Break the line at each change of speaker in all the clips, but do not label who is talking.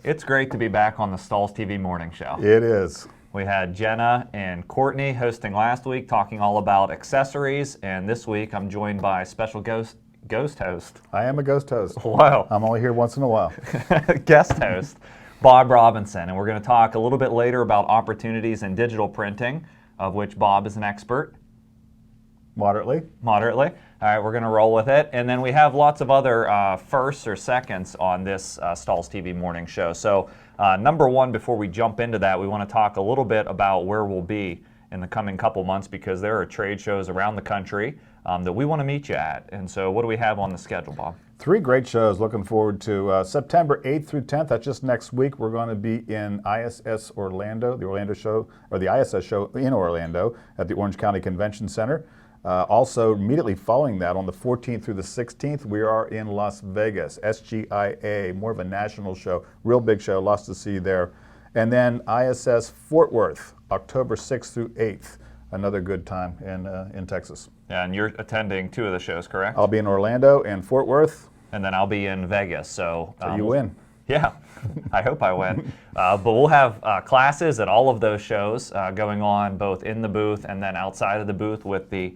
It's great to be back on the Stahls TV Morning Show.
It is.
We had Jenna and Courtney hosting last week, talking all about accessories, and this week I'm joined by special ghost host.
I am a ghost host.
Wow.
I'm only here once in a while.
Guest host, Bob Robinson, and we're going to talk a little bit later about opportunities in digital printing, of which Bob is an expert.
Moderately.
Moderately. All right, we're going to roll with it. And then we have lots of other firsts or seconds on this Stahls TV Morning Show. So number one, before we jump into that, we want to talk a little bit about where we'll be in the coming couple months, because there are trade shows around the country that we want to meet you at. And so what do we have on the schedule, Bob?
3 great shows. Looking forward to September 8th through 10th. That's just next week. We're going to be in ISS Orlando, the Orlando show, or the ISS show in Orlando at the Orange County Convention Center. Also, immediately following that, on the 14th through the 16th, we are in Las Vegas, SGIA, more of a national show, real big show, lots to see there. And then ISS Fort Worth, October 6th through 8th, another good time in Texas.
Yeah, and you're attending 2 of the shows, correct?
I'll be in Orlando and Fort Worth.
And then I'll be in Vegas. So
you win.
Yeah, I hope I win. But we'll have classes at all of those shows going on, both in the booth and then outside of the booth with the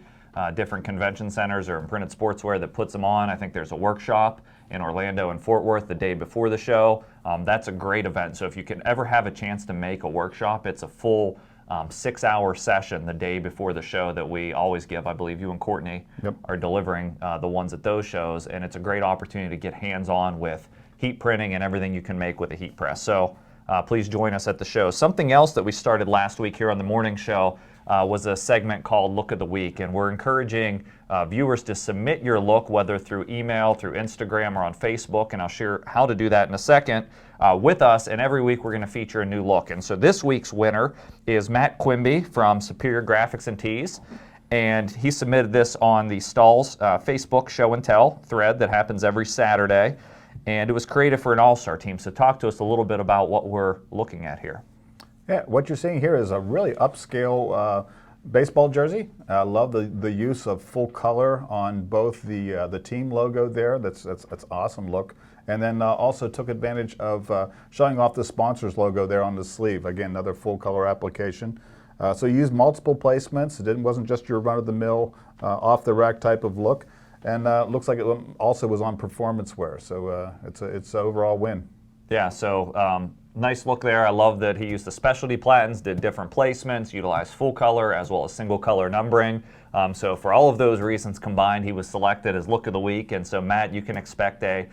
different convention centers or Printed Sportswear that puts them on. I think there's a workshop in Orlando and Fort Worth the day before the show. That's a great event. So if you can ever have a chance to make a workshop, it's a full 6-hour session the day before the show that we always give. I believe you and Courtney are delivering the ones at those shows, and it's a great opportunity to get hands-on with heat printing and everything you can make with a heat press. So please join us at the show. Something else that we started last week here on the morning show was a segment called Look of the Week, and we're encouraging viewers to submit your look, whether through email, through Instagram, or on Facebook, and I'll share how to do that in a second with us, and every week we're going to feature a new look. And so this week's winner is Matt Quimby from Superior Graphics and Tees, and he submitted this on the Stahls Facebook Show and Tell thread that happens every Saturday, and it was created for an all-star team. So talk to us a little bit about what we're looking at here.
Yeah, what you're seeing here is a really upscale baseball jersey. I love the use of full color on both the team logo there. That's awesome look. And then also took advantage of showing off the sponsor's logo there on the sleeve. Again, another full color application. So you used multiple placements. It wasn't just your run-of-the-mill off the rack type of look. And looks like it also was on performance wear. So it's an overall win.
Yeah, so nice look there. I love that he used the specialty platens, did different placements, utilized full color as well as single color numbering. So for all of those reasons combined, he was selected as Look of the Week. And so Matt, you can expect a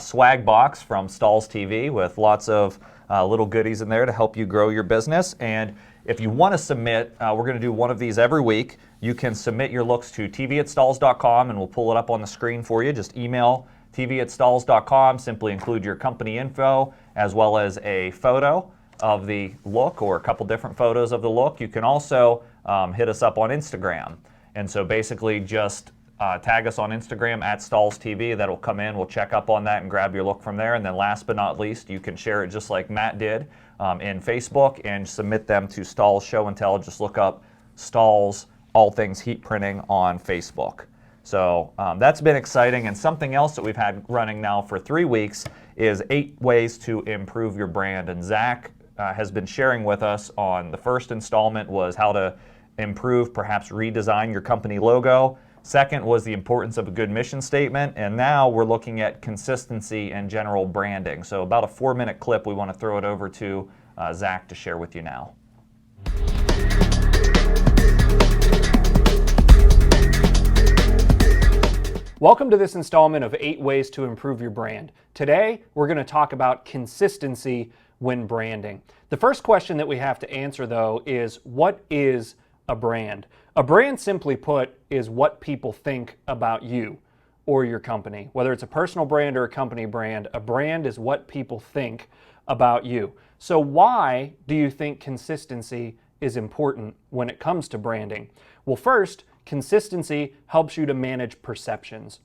swag box from Stahls TV with lots of little goodies in there to help you grow your business. And if you want to submit, we're going to do one of these every week. You can submit your looks to tv@stahls.com and we'll pull it up on the screen for you. Just email tv@stahls.com, simply include your company info as well as a photo of the look or a couple different photos of the look. You can also hit us up on Instagram. And so basically just tag us on Instagram @Stahls TV. That'll come in. We'll check up on that and grab your look from there. And then last but not least, you can share it just like Matt did in Facebook and submit them to Stahls Show and Tell. Just look up Stahls All Things Heat Printing on Facebook. So that's been exciting, and something else that we've had running now for 3 weeks is 8 ways to improve your brand. And Zach has been sharing with us on the first installment was how to improve, perhaps redesign your company logo. Second was the importance of a good mission statement, and now we're looking at consistency and general branding. So about a 4-minute clip, we want to throw it over to Zach to share with you now.
Welcome to this installment of 8 Ways to Improve Your Brand. Today, we're going to talk about consistency when branding. The first question that we have to answer, though, is what is a brand? A brand, simply put, is what people think about you or your company. Whether it's a personal brand or a company brand, a brand is what people think about you. So why do you think consistency is important when it comes to branding? Well, first, consistency helps you to manage perceptions.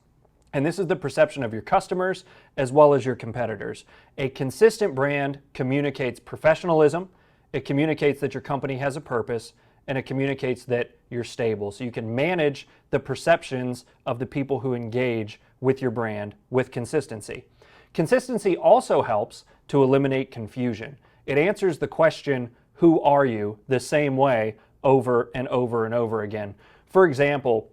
And this is the perception of your customers as well as your competitors. A consistent brand communicates professionalism, it communicates that your company has a purpose, and it communicates that you're stable. So you can manage the perceptions of the people who engage with your brand with consistency. Consistency also helps to eliminate confusion. It answers the question, who are you, the same way over and over and over again. For example,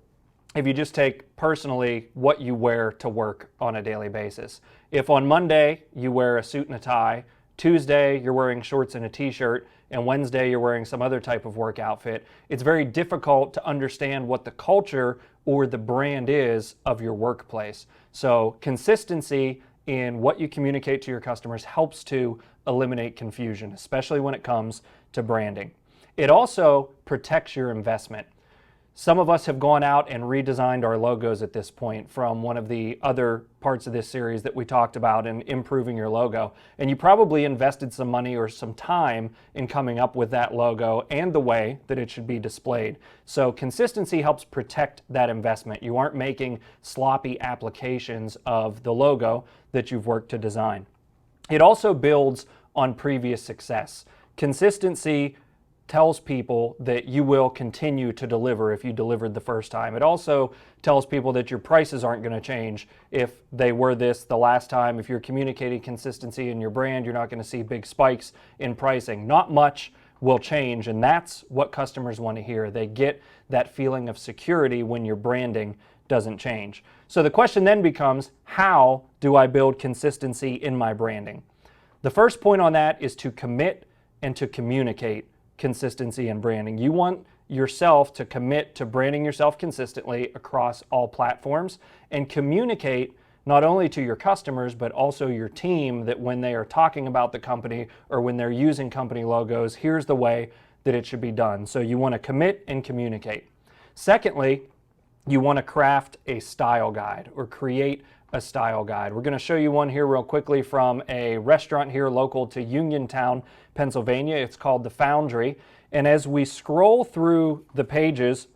if you just take personally what you wear to work on a daily basis. If on Monday you wear a suit and a tie, Tuesday you're wearing shorts and a t-shirt, and Wednesday you're wearing some other type of work outfit, it's very difficult to understand what the culture or the brand is of your workplace. So consistency in what you communicate to your customers helps to eliminate confusion, especially when it comes to branding. It also protects your investment. Some of us have gone out and redesigned our logos at this point from one of the other parts of this series that we talked about in improving your logo. And you probably invested some money or some time in coming up with that logo and the way that it should be displayed. So consistency helps protect that investment. You aren't making sloppy applications of the logo that you've worked to design. It also builds on previous success. Consistency tells people that you will continue to deliver if you delivered the first time. It also tells people that your prices aren't going to change if they were this the last time. If you're communicating consistency in your brand, you're not going to see big spikes in pricing. Not much will change, and that's what customers want to hear. They get that feeling of security when your branding doesn't change. So the question then becomes, how do I build consistency in my branding? The first point on that is to commit and to communicate consistency in branding. You want yourself to commit to branding yourself consistently across all platforms and communicate not only to your customers but also your team that when they are talking about the company or when they're using company logos, here's the way that it should be done. So you want to commit and communicate. Secondly, you want to craft a style guide or create a style guide. We're going to show you one here real quickly from a restaurant here local to Uniontown, Pennsylvania. It's called The Foundry. And as we scroll through the pages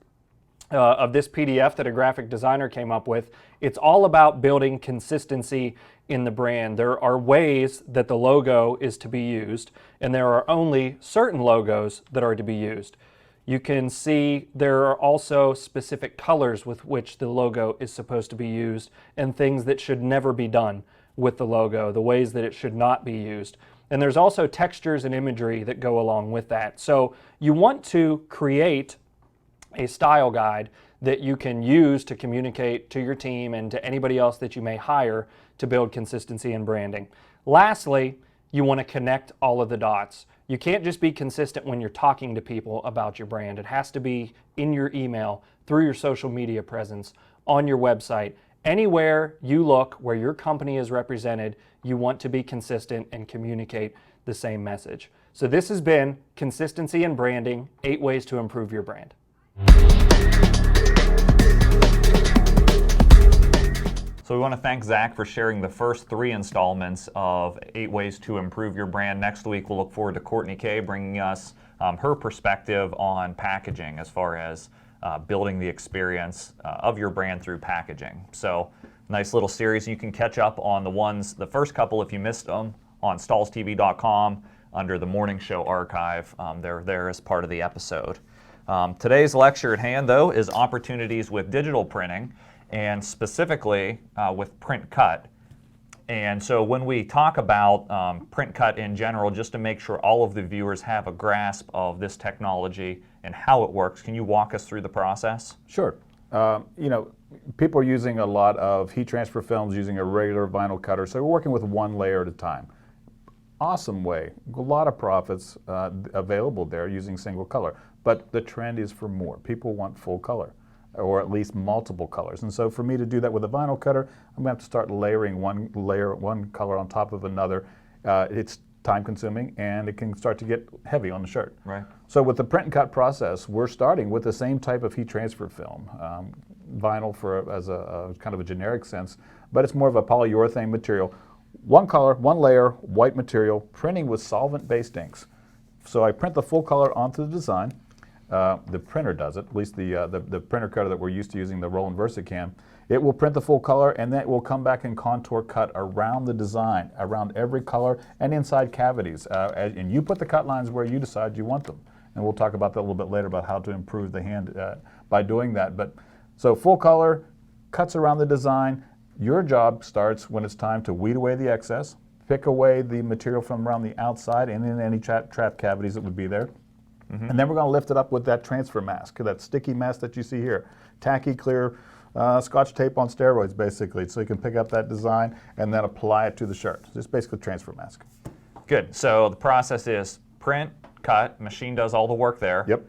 of this PDF that a graphic designer came up with, it's all about building consistency in the brand. There are ways that the logo is to be used, and there are only certain logos that are to be used. You can see there are also specific colors with which the logo is supposed to be used and things that should never be done with the logo, the ways that it should not be used. And there's also textures and imagery that go along with that. So you want to create a style guide that you can use to communicate to your team and to anybody else that you may hire to build consistency in branding. Lastly, you want to connect all of the dots. You can't just be consistent when you're talking to people about your brand. It has to be in your email, through your social media presence, on your website. Anywhere you look where your company is represented, you want to be consistent and communicate the same message. So this has been Consistency in Branding, 8 Ways to Improve Your Brand.
So we want to thank Zach for sharing the first 3 installments of 8 Ways to Improve Your Brand. Next week, we'll look forward to Courtney Kay bringing us her perspective on packaging as far as building the experience of your brand through packaging. So nice little series. You can catch up on the first couple if you missed them on stahlstv.com under the Morning Show archive. They're there as part of the episode. Today's lecture at hand, though, is opportunities with digital printing, and specifically with print cut. And so when we talk about print cut in general, just to make sure all of the viewers have a grasp of this technology and how it works, can you walk us through the process?
Sure. People are using a lot of heat transfer films using a regular vinyl cutter, so we're working with one layer at a time. Awesome way. A lot of profits available there using single color, but the trend is for more. People want full color, or at least multiple colors. And so for me to do that with a vinyl cutter, I'm going to have to start layering one color on top of another. It's time consuming and it can start to get heavy on the shirt.
Right.
So with the print and cut process, we're starting with the same type of heat transfer film. Vinyl as a kind of a generic sense, but it's more of a polyurethane material. One color, one layer, white material, printing with solvent-based inks. So I print the full color onto the design. The printer does it, at least the printer cutter that we're used to using, the Roland VersaCam. It will print the full color and then it will come back and contour cut around the design, around every color and inside cavities. And you put the cut lines where you decide you want them. And we'll talk about that a little bit later about how to improve the hand by doing that. So full color, cuts around the design. Your job starts when it's time to weed away the excess, pick away the material from around the outside and in any trap cavities that would be there. And then we're going to lift it up with that transfer mask, that sticky mask that you see here. Tacky, clear, Scotch tape on steroids, basically. So you can pick up that design and then apply it to the shirt. So it's basically a transfer mask.
Good. So the process is print, cut, machine does all the work there.
Yep.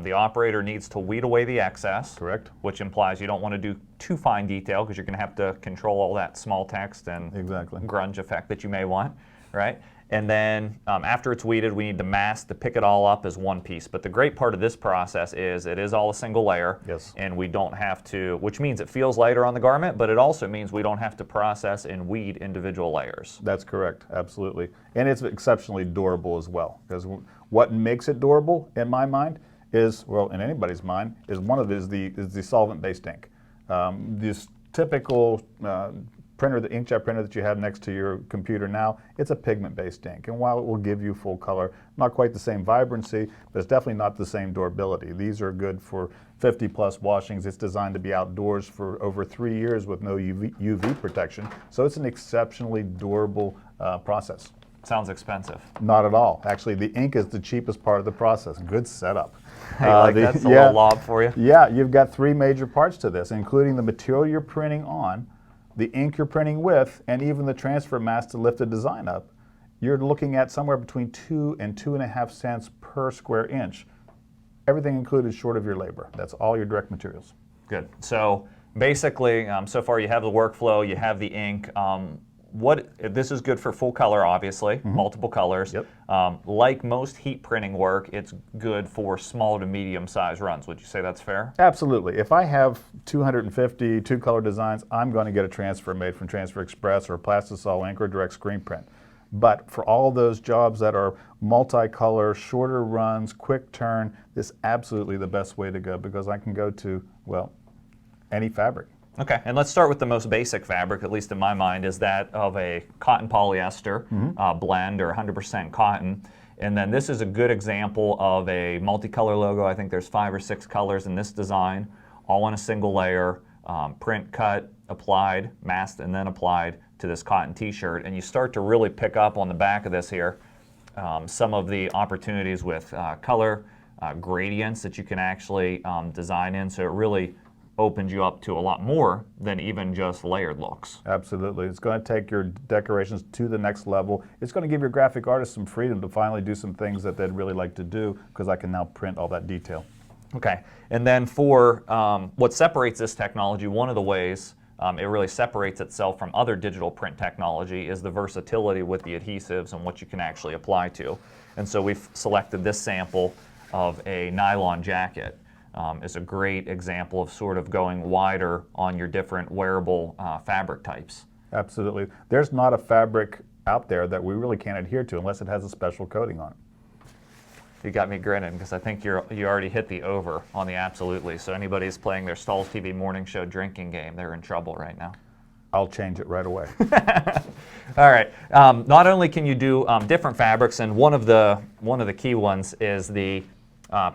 The operator needs to weed away the excess.
Correct.
Which implies you don't want to do too fine detail because you're going to have to control all that small text and grunge effect that you may want, right? And then after it's weeded, we need the mask to pick it all up as one piece. But the great part of this process is it is all a single layer.
Yes.
And we don't have to, which means it feels lighter on the garment, but it also means we don't have to process and weed individual layers.
That's correct, absolutely. And it's exceptionally durable as well. Because what makes it durable, in my mind, is, well, in anybody's mind, is one of it is the solvent-based ink. This typical printer, the inkjet printer that you have next to your computer now, it's a pigment-based ink. And while it will give you full color, not quite the same vibrancy, but it's definitely not the same durability. These are good for 50-plus washings. It's designed to be outdoors for over 3 years with no UV protection. So it's an exceptionally durable process.
Sounds expensive.
Not at all. Actually, the ink is the cheapest part of the process. Good setup.
Hey, like that's a little lob for you.
Yeah, you've got 3 major parts to this, including the material you're printing on, the ink you're printing with, and even the transfer mask to lift the design up. You're looking at somewhere between 2 and 2.5 cents per square inch. Everything included short of your labor. That's all your direct materials.
Good. So basically, so far you have the workflow, you have the ink. This is good for full color, obviously, multiple colors.
Yep.
Like most heat printing work, it's good for small to medium size runs. Would you say that's fair?
Absolutely. If I have 250 two-color designs, I'm going to get a transfer made from Transfer Express or Plastisol ink or direct screen print. But for all those jobs that are multicolor, shorter runs, quick turn, this is absolutely the best way to go because I can go to, well, any fabric.
Okay, and let's start with the most basic fabric, at least in my mind, is that of a cotton polyester blend or 100% cotton. And then this is a good example of a multicolor logo. I think there's 5 or 6 colors in this design, all on a single layer, print, cut, applied, masked, and then applied to this cotton t-shirt. And you start to really pick up on the back of this here some of the opportunities with color gradients that you can actually design in. So it really opens you up to a lot more than even just layered looks.
Absolutely. It's going to take your decorations to the next level. It's going to give your graphic artist some freedom to finally do some things that they'd really like to do because I can now print all that detail.
Okay. And then for what separates this technology, one of the ways it really separates itself from other digital print technology is the versatility with the adhesives and what you can actually apply to. And so we've selected this sample of a nylon jacket. Is a great example of sort of going wider on your different wearable fabric types.
Absolutely. There's not a fabric out there that we really can't adhere to unless it has a special coating on it.
You got me grinning because I think you already hit the over on the absolutely. So anybody's playing their Stahls TV Morning Show drinking game, they're in trouble right now.
I'll change it right away.
All right. Not only can you do different fabrics, and one of the key ones is the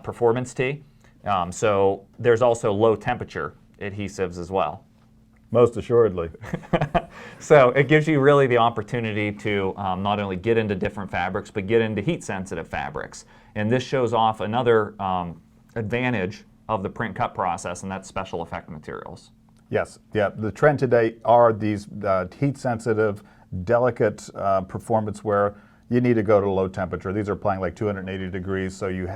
performance tee. So there's also low temperature adhesives as well.
Most assuredly.
So it gives you really the opportunity to not only get into different fabrics, but get into heat-sensitive fabrics. And this shows off another advantage of the print cut process, and that's special effect materials.
Yes. Yeah. The trend today are these heat-sensitive, delicate performance wear. You need to go to low temperature. These are applying like 280 degrees, so you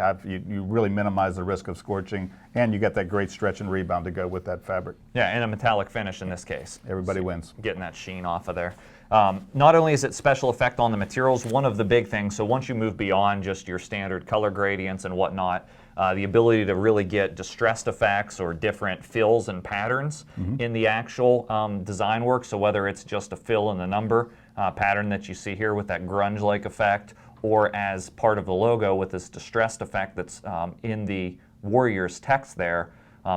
really minimize the risk of scorching, and you get that great stretch and rebound to go with that fabric.
Yeah, and a metallic finish in this case.
Everybody wins.
Getting that sheen off of there. Not only is it special effect on the materials, one of the big things, so once you move beyond just your standard color gradients and whatnot, the ability to really get distressed effects or different fills and patterns in the actual design work. So whether it's just a fill in the number pattern that you see here with that grunge-like effect, or as part of the logo with this distressed effect that's in the Warriors text there,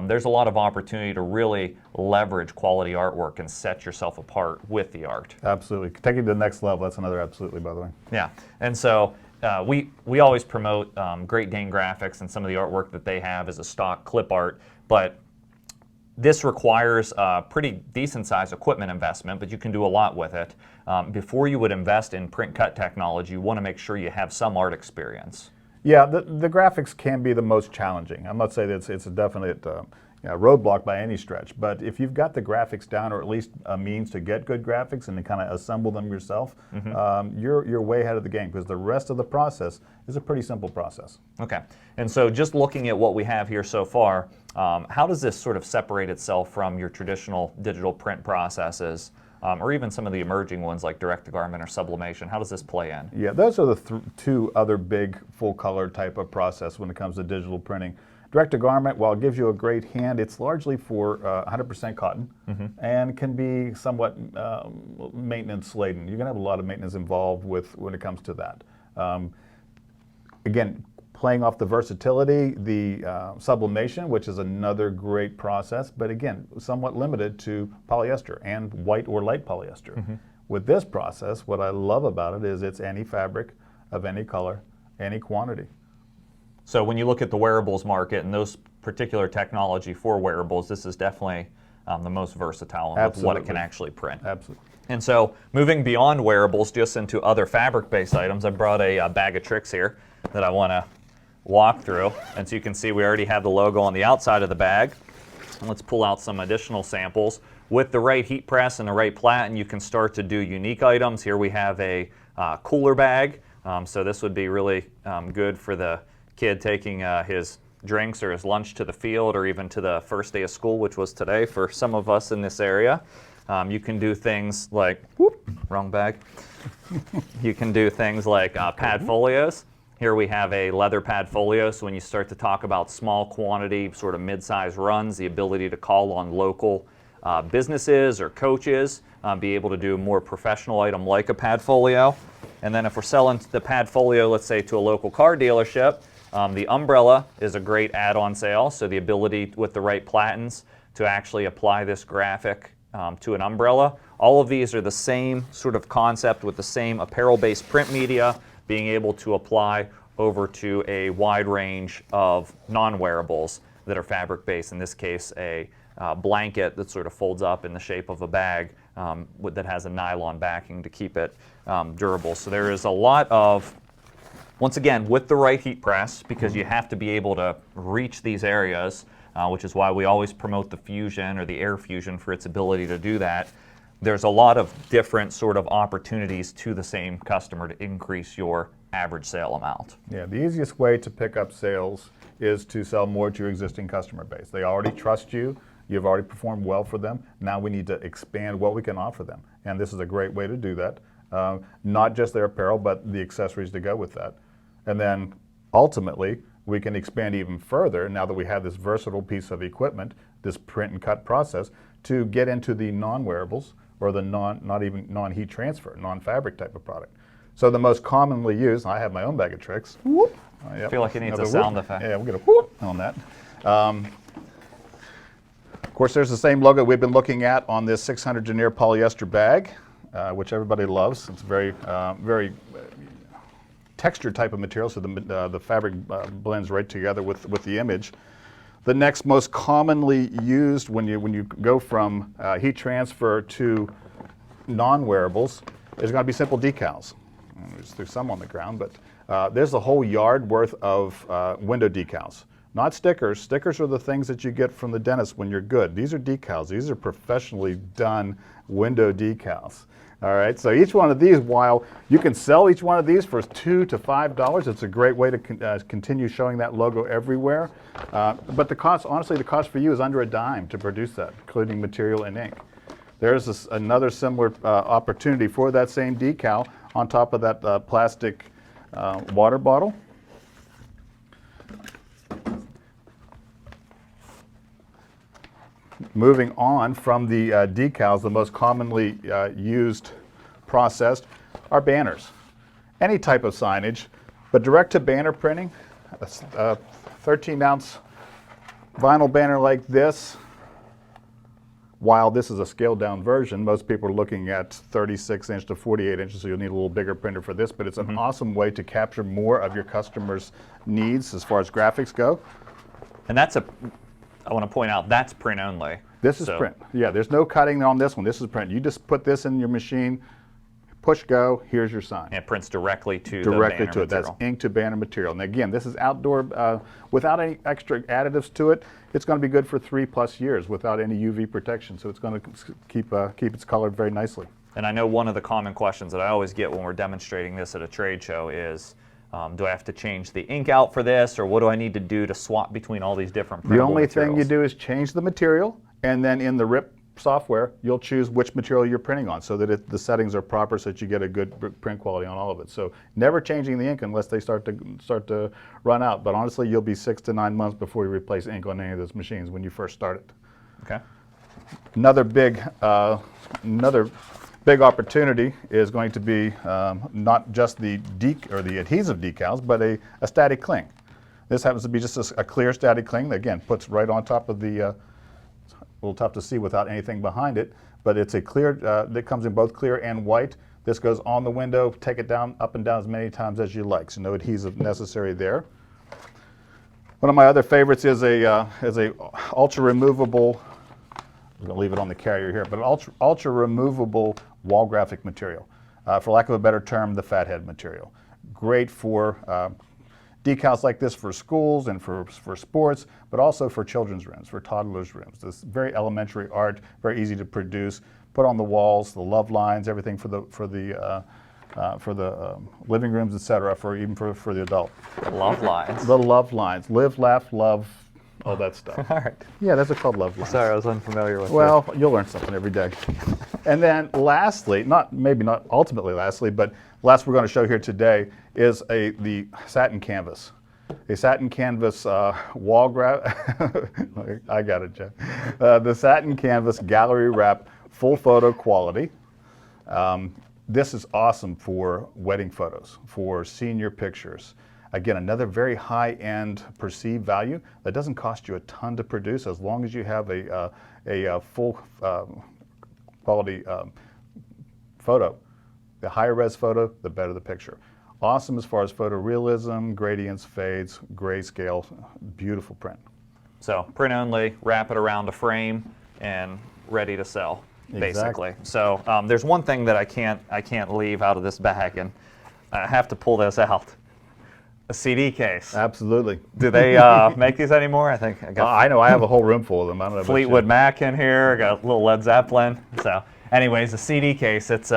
there's a lot of opportunity to really leverage quality artwork and set yourself apart with the art.
Absolutely. Taking it to the next level, that's another absolutely, by the way.
Yeah, and so we always promote Great Dane Graphics, and some of the artwork that they have is a stock clip art, but This requires a pretty decent sized equipment investment, but you can do a lot with it. Before you would invest in print cut technology, you want to make sure you have some art experience.
Yeah, the graphics can be the most challenging. I'm not saying that it's a definite roadblock by any stretch, but if you've got the graphics down, or at least a means to get good graphics and to kind of assemble them yourself, you're way ahead of the game, because the rest of the process is a pretty simple process.
Okay, and so just looking at what we have here so far, how does this sort of separate itself from your traditional digital print processes, or even some of the emerging ones like direct-to-garment or sublimation? How does this play in?
Yeah, those are the two other big full-color type of process when it comes to digital printing. Direct-to-garment, while it gives you a great hand, it's largely for 100% cotton and can be somewhat maintenance-laden. You're going to have a lot of maintenance involved when it comes to that. Again, playing off the versatility, the sublimation, which is another great process, but again, somewhat limited to polyester and white or light polyester. With this process, what I love about it is it's any fabric of any color, any quantity.
So when you look at the wearables market and those particular technology for wearables, this is definitely the most versatile with what it can actually print.
Absolutely.
And so moving beyond wearables just into other fabric-based items, I brought a bag of tricks here that I want to walk through. And so you can see we already have the logo on the outside of the bag. And let's pull out some additional samples. With the right heat press and the right platen, you can start to do unique items. Here we have a cooler bag. So this would be really good for the kid taking his drinks or his lunch to the field, or even to the first day of school, which was today for some of us in this area. You can do things like, wrong bag. You can do things like pad folios. Here we have a leather pad folio, so when you start to talk about small quantity, sort of mid-size runs, the ability to call on local businesses or coaches, be able to do a more professional item like a pad folio. And then if we're selling the pad folio, let's say to a local car dealership, the umbrella is a great add-on sale, so the ability with the right platens to actually apply this graphic to an umbrella. All of these are the same sort of concept with the same apparel-based print media, being able to apply over to a wide range of non-wearables that are fabric-based. In this case, a blanket that sort of folds up in the shape of a bag that has a nylon backing to keep it durable. So there is a lot of, once again, with the right heat press, because you have to be able to reach these areas, which is why we always promote the Fusion or the Air Fusion for its ability to do that. There's a lot of different sort of opportunities to the same customer to increase your average sale amount.
Yeah, the easiest way to pick up sales is to sell more to your existing customer base. They already trust you. You've already performed well for them. Now we need to expand what we can offer them. And this is a great way to do that. Not just their apparel, but the accessories to go with that. And then ultimately, we can expand even further now that we have this versatile piece of equipment, this print and cut process, to get into the non-wearables or the not even non-heat transfer, non-fabric type of product. So the most commonly used, I have my own bag of tricks. Whoop.
I feel like it needs a sound effect.
Yeah, we'll get a whoop on that. Of course, there's the same logo we've been looking at on this 600 denier polyester bag, which everybody loves. It's very, very textured type of material, so the fabric blends right together with the image. The next most commonly used when you go from heat transfer to non-wearables is going to be simple decals. There's some on the ground, but there's a whole yard worth of window decals. Not stickers. Stickers are the things that you get from the dentist when you're good. These are decals. These are professionally done window decals. All right, so each one of these, while you can sell each one of these for $2 to $5, it's a great way to continue showing that logo everywhere. But the cost, honestly, the cost for you is under a dime to produce that, including material and ink. There's another similar opportunity for that same decal on top of that plastic water bottle. Moving on from the decals, the most commonly used processed are banners. Any type of signage, but direct to banner printing, a 13-ounce vinyl banner like this. While this is a scaled down version, most people are looking at 36-inch to 48 inches, so you'll need a little bigger printer for this, but it's an awesome way to capture more of your customers' needs as far as graphics go.
And that's I want to point out, that's print only.
This is print. Yeah, there's no cutting on this one. This is print. You just put this in your machine, push go, here's your sign.
And it prints directly to
Directly
the banner
to it.
material.
That's ink to banner material. And again, this is outdoor, without any extra additives to it. It's going to be good for 3+ years without any UV protection. So it's going to keep its color very nicely.
And I know one of the common questions that I always get when we're demonstrating this at a trade show is, do I have to change the ink out for this, or what do I need to do to swap between all these different printable
The only
materials?
thing you do is change the material, and then in the RIP software, you'll choose which material you're printing on so that the settings are proper so that you get a good print quality on all of it. So never changing the ink unless they start to run out. But honestly, you'll be 6 to 9 months before you replace ink on any of those machines when you first start it.
Okay.
Another big opportunity is going to be not just the adhesive decals, but a static cling. This happens to be just a clear static cling that, again, puts right on top of the, a little tough to see without anything behind it, but it's a clear, that comes in both clear and white. This goes on the window, take it down, up and down as many times as you like, so no adhesive necessary there. One of my other favorites is a ultra removable, I'm going to leave it on the carrier here, but ultra removable wall graphic material. For lack of a better term, the fathead material. Great for decals like this for schools and for sports, but also for children's rooms, for toddlers' rooms. This very elementary art, very easy to produce. Put on the walls, the love lines, everything for the living rooms, etc. Even for the adult.
Love lines.
The love lines. Live, laugh, love. All that stuff.
All right.
Yeah, those are called love lines.
Sorry, I was unfamiliar with
Well, you'll learn something every day. And then lastly, maybe not ultimately lastly, but last we're going to show here today is the satin canvas. A satin canvas wall grab. I got it, Jeff. The satin canvas gallery wrap, full photo quality. This is awesome for wedding photos, for senior pictures. Again, another very high-end perceived value that doesn't cost you a ton to produce as long as you have a full quality photo. The higher res photo, the better the picture. Awesome as far as photorealism, gradients, fades, grayscale, beautiful print.
So print only, wrap it around a frame, and ready to sell, basically.
Exactly.
So there's one thing that I can't leave out of this bag, and I have to pull this out. A CD case.
Absolutely.
Do they make these anymore? I think I got
I know. I have a whole room full of them. I don't know about
Fleetwood
you.
Mac in here. Got a little Led Zeppelin. So, anyways, a CD case. It's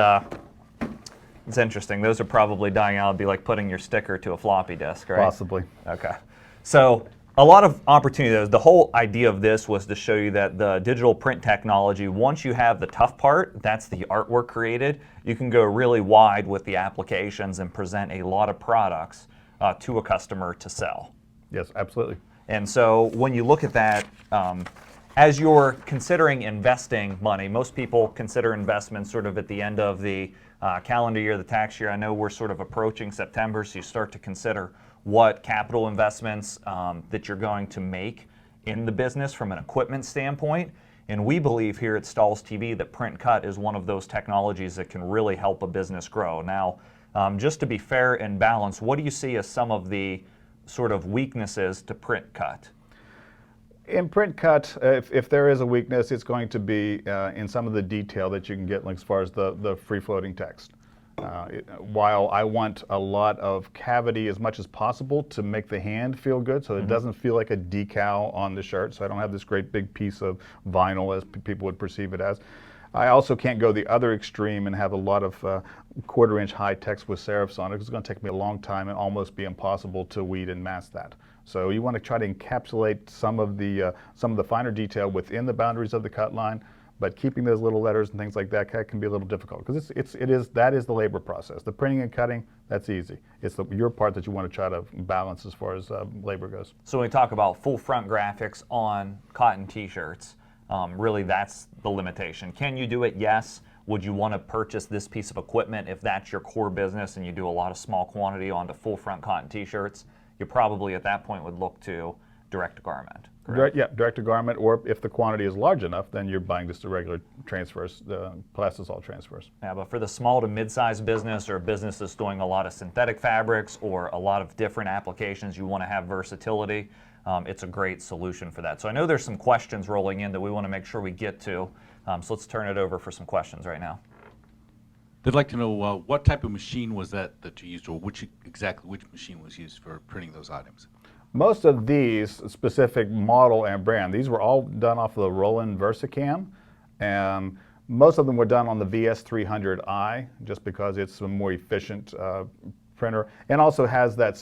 interesting. Those are probably dying out. It'd be like putting your sticker to a floppy disk, right?
Possibly.
Okay. So a lot of opportunity. The whole idea of this was to show you that the digital print technology, once you have the tough part, that's the artwork created, you can go really wide with the applications and present a lot of products to a customer to sell.
Yes, absolutely.
And so when you look at that, as you're considering investing money, most people consider investments sort of at the end of the calendar year, the tax year. I know we're sort of approaching September, so you start to consider what capital investments that you're going to make in the business from an equipment standpoint. And we believe here at Stahls TV that print cut is one of those technologies that can really help a business grow. Now, just to be fair and balanced, what do you see as some of the sort of weaknesses to print cut?
In print cut, if there is a weakness, it's going to be in some of the detail that you can get, like as far as the free-floating text. While I want a lot of cavity as much as possible to make the hand feel good, so it doesn't feel like a decal on the shirt, so I don't have this great big piece of vinyl as people would perceive it as. I also can't go the other extreme and have a lot of 1/4-inch high text with serifs on it, because it's going to take me a long time and almost be impossible to weed and mask that. So you want to try to encapsulate some of the finer detail within the boundaries of the cut line, but keeping those little letters and things like that can be a little difficult, because that is the labor process. The printing and cutting, that's easy. It's your part that you want to try to balance as far as labor goes.
So when we talk about full front graphics on cotton t-shirts, really that's the limitation. Can you do it? Yes. Would you want to purchase this piece of equipment if that's your core business and you do a lot of small quantity onto full front cotton t-shirts? You probably at that point would look to direct to garment.
Direct to garment, or if the quantity is large enough, then you're buying just the regular transfers, the plastisol transfers.
Yeah, but for the small to mid-sized business, or a business that's doing a lot of synthetic fabrics or a lot of different applications, you want to have versatility. it's a great solution for that. So I know there's some questions rolling in that we want to make sure we get to. So let's turn it over for some questions right now.
They'd like to know what type of machine was that you used, or exactly which machine was used for printing those items?
Most of these specific model and brand, these were all done off of the Roland VersaCam, and most of them were done on the VS300i, just because it's a more efficient printer, and also has that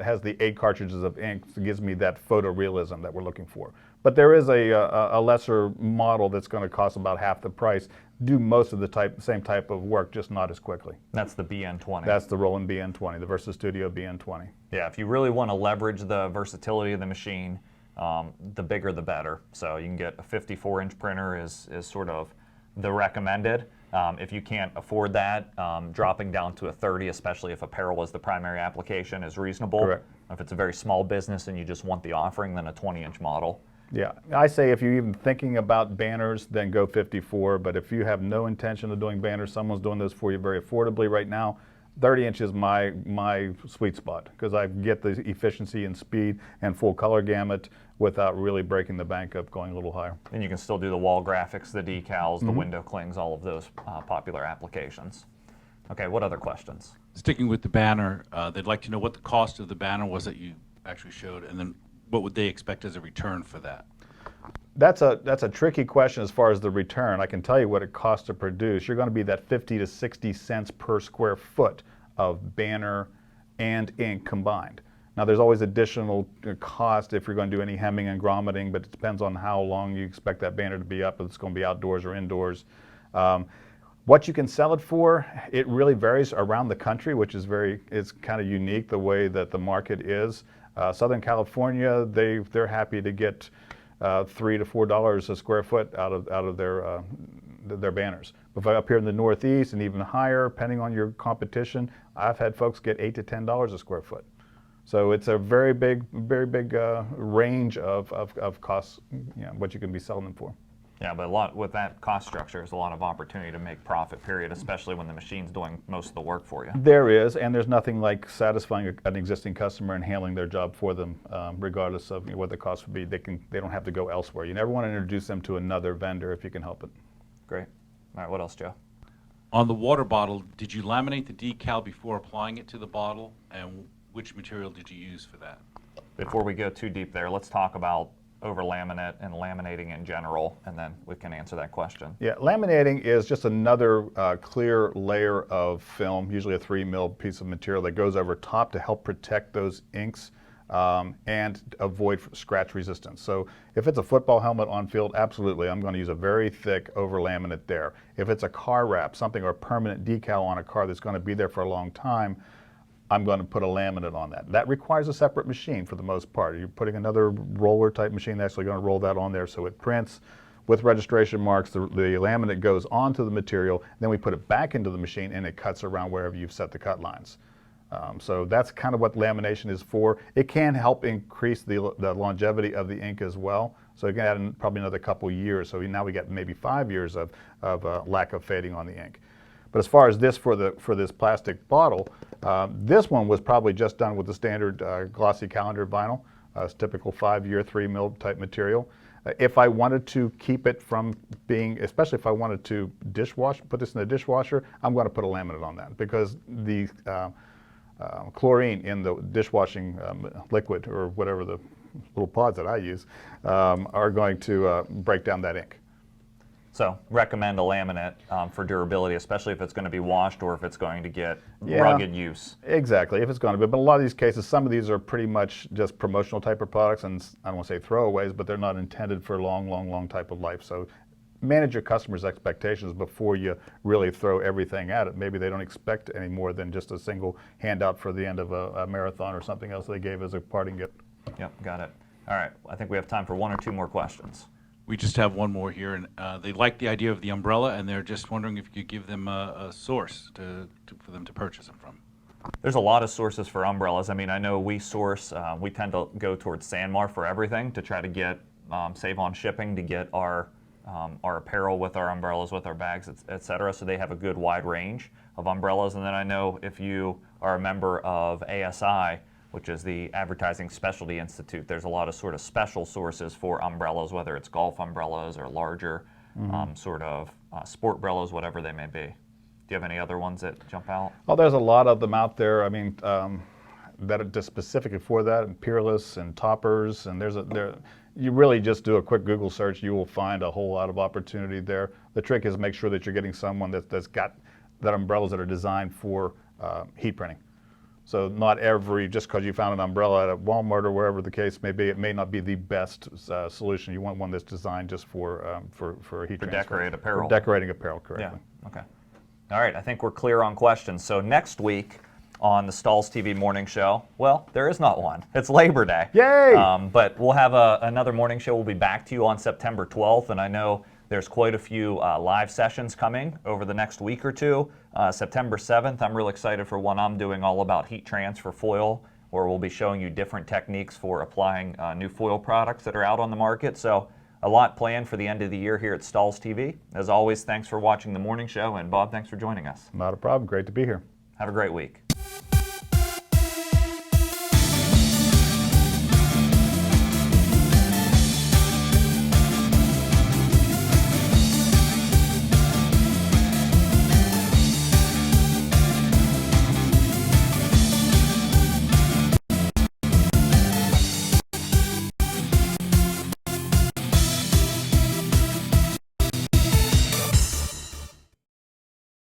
has the 8 cartridges of ink, so it gives me that photorealism that we're looking for. But there is a lesser model that's going to cost about half the price, do most of the same type of work, just not as quickly.
That's the BN20.
That's the Roland BN20, the Versa Studio BN20.
Yeah, if you really want to leverage the versatility of the machine, the bigger the better. So you can get a 54-inch printer is sort of the recommended. If you can't afford that, dropping down to a 30, especially if apparel is the primary application, is reasonable.
Correct.
If it's a very small business and you just want the offering, then a 20-inch model.
Yeah, I say if you're even thinking about banners, then go 54. But if you have no intention of doing banners, someone's doing those for you very affordably right now. 30-inch is my sweet spot, because I get the efficiency and speed and full color gamut without really breaking the bank up going a little higher.
And you can still do the wall graphics, the decals, the window clings, all of those popular applications. Okay, what other questions?
Sticking with the banner, they'd like to know what the cost of the banner was that you actually showed, and then what would they expect as a return for that?
That's a tricky question as far as the return. I can tell you what it costs to produce. You're going to be that 50 to 60 cents per square foot of banner and ink combined. Now, there's always additional cost if you're going to do any hemming and grommeting, but it depends on how long you expect that banner to be up, if it's going to be outdoors or indoors. What you can sell it for, it really varies around the country, which is it's kind of unique the way that the market is. Southern California, they're happy to get $3 to $4 a square foot out of their banners. But up here in the Northeast and even higher, depending on your competition, I've had folks get $8 to $10 a square foot. So it's a very big range of costs, what you can be selling them for.
Yeah, but with that cost structure, there's a lot of opportunity to make profit, period, especially when the machine's doing most of the work for you.
There is, and there's nothing like satisfying an existing customer and handling their job for them, regardless of what the cost would be. They don't have to go elsewhere. You never want to introduce them to another vendor if you can help it.
Great. All right, what else, Joe?
On the water bottle, did you laminate the decal before applying it to the bottle, and which material did you use for that?
Before we go too deep there, let's talk about over laminate and laminating in general, and then we can answer that question.
Yeah, laminating is just another clear layer of film, usually a 3 mil piece of material that goes over top to help protect those inks and avoid scratch resistance. So if it's a football helmet on field, absolutely, I'm going to use a very thick over laminate there. If it's a car wrap, something, or a permanent decal on a car that's going to be there for a long time, I'm going to put a laminate on that. That requires a separate machine for the most part. You're putting another roller type machine that's actually going to roll that on there so it prints with registration marks. The laminate goes onto the material, then we put it back into the machine and it cuts around wherever you've set the cut lines. So that's kind of what lamination is for. It can help increase the longevity of the ink as well. So you can add in probably another couple years. So now we get maybe 5 years of lack of fading on the ink. But as far as this for this plastic bottle, this one was probably just done with the standard glossy calendar vinyl. It's typical 5-year 3 mil type material. If I wanted to keep it from being, especially if I wanted to put this in the dishwasher, I'm going to put a laminate on that, because the chlorine in the dishwashing liquid, or whatever the little pods that I use, are going to break down that ink.
So recommend a laminate for durability, especially if it's going to be washed or if it's going to get rugged use.
Exactly, if it's going to be. But in a lot of these cases, some of these are pretty much just promotional type of products, and I don't want to say throwaways, but they're not intended for long type of life. So manage your customers' expectations before you really throw everything at it. Maybe they don't expect any more than just a single handout for the end of a marathon or something else they gave as a parting gift.
Yep, got it. All right, I think we have time for 1 or 2 more questions.
We just have one more here, and they like the idea of the umbrella, and they're just wondering if you could give them a source for them to purchase them from.
There's a lot of sources for umbrellas. I mean, I know we tend to go towards Sanmar for everything to try to get, save on shipping, to get our apparel with our umbrellas, with our bags, et cetera. So they have a good wide range of umbrellas. And then I know if you are a member of ASI, which is the Advertising Specialty Institute. There's a lot of sort of special sources for umbrellas, whether it's golf umbrellas or larger sort of sport umbrellas, whatever they may be. Do you have any other ones that jump out?
Oh, there's a lot of them out there. I mean, that are just specifically for that, and Peerless and Toppers, and you really just do a quick Google search, you will find a whole lot of opportunity there. The trick is make sure that you're getting someone that's got that umbrellas that are designed for heat printing. So not just because you found an umbrella at Walmart or wherever the case may be, it may not be the best solution. You want one that's designed just for heat transfer.
Decorated apparel.
For decorating apparel, correctly.
Yeah, okay. All right, I think we're clear on questions. So next week on the Stahls TV Morning Show, well, there is not one. It's Labor Day.
Yay!
But we'll have another morning show. We'll be back to you on September 12th, and I know there's quite a few live sessions coming over the next week or two. September 7th, I'm real excited for one I'm doing all about heat transfer foil, where we'll be showing you different techniques for applying new foil products that are out on the market. So a lot planned for the end of the year here at Stahls TV. As always, thanks for watching the morning show, and Bob, thanks for joining us.
Not a problem. Great to be here.
Have a great week.